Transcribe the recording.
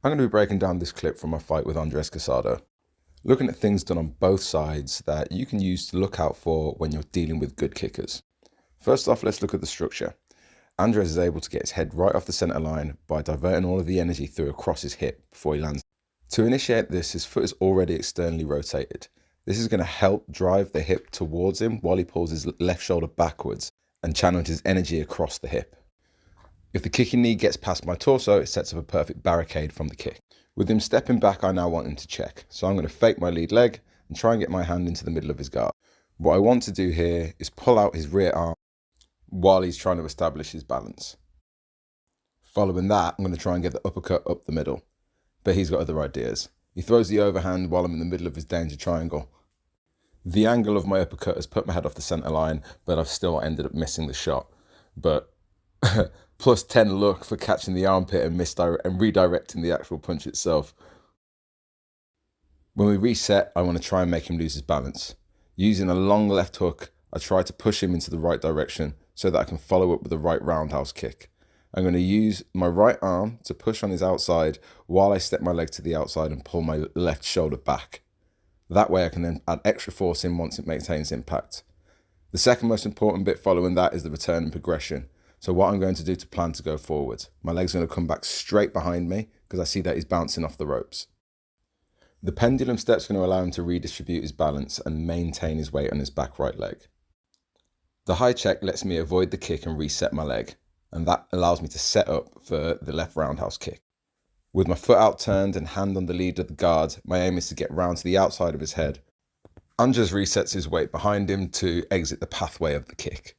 I'm going to be breaking down this clip from my fight with Andres Casado, looking at things done on both sides that you can use to look out for when you're dealing with good kickers. First off, let's look at the structure. Andres is able to get his head right off the center line by diverting all of the energy through across his hip before he lands. To initiate this, his foot is already externally rotated. This is going to help drive the hip towards him while he pulls his left shoulder backwards and channels his energy across the hip. If the kicking knee gets past my torso, it sets up a perfect barricade from the kick. With him stepping back, I now want him to check. So I'm going to fake my lead leg and try and get my hand into the middle of his guard. What I want to do here is pull out his rear arm while he's trying to establish his balance. Following that, I'm going to try and get the uppercut up the middle. But he's got other ideas. He throws the overhand while I'm in the middle of his danger triangle. The angle of my uppercut has put my head off the center line, but I've still ended up missing the shot. But plus 10 luck for catching the armpit and redirecting the actual punch itself. When we reset, I want to try and make him lose his balance. Using a long left hook, I try to push him into the right direction so that I can follow up with a right roundhouse kick. I'm going to use my right arm to push on his outside while I step my leg to the outside and pull my left shoulder back. That way I can then add extra force in once it maintains impact. The second most important bit following that is the return and progression. So what I'm going to do to plan to go forward. My leg's going to come back straight behind me because I see that he's bouncing off the ropes. The pendulum step's going to allow him to redistribute his balance and maintain his weight on his back right leg. The high check lets me avoid the kick and reset my leg, and that allows me to set up for the left roundhouse kick. With my foot out turned and hand on the lead of the guard, my aim is to get round to the outside of his head. Andres resets his weight behind him to exit the pathway of the kick.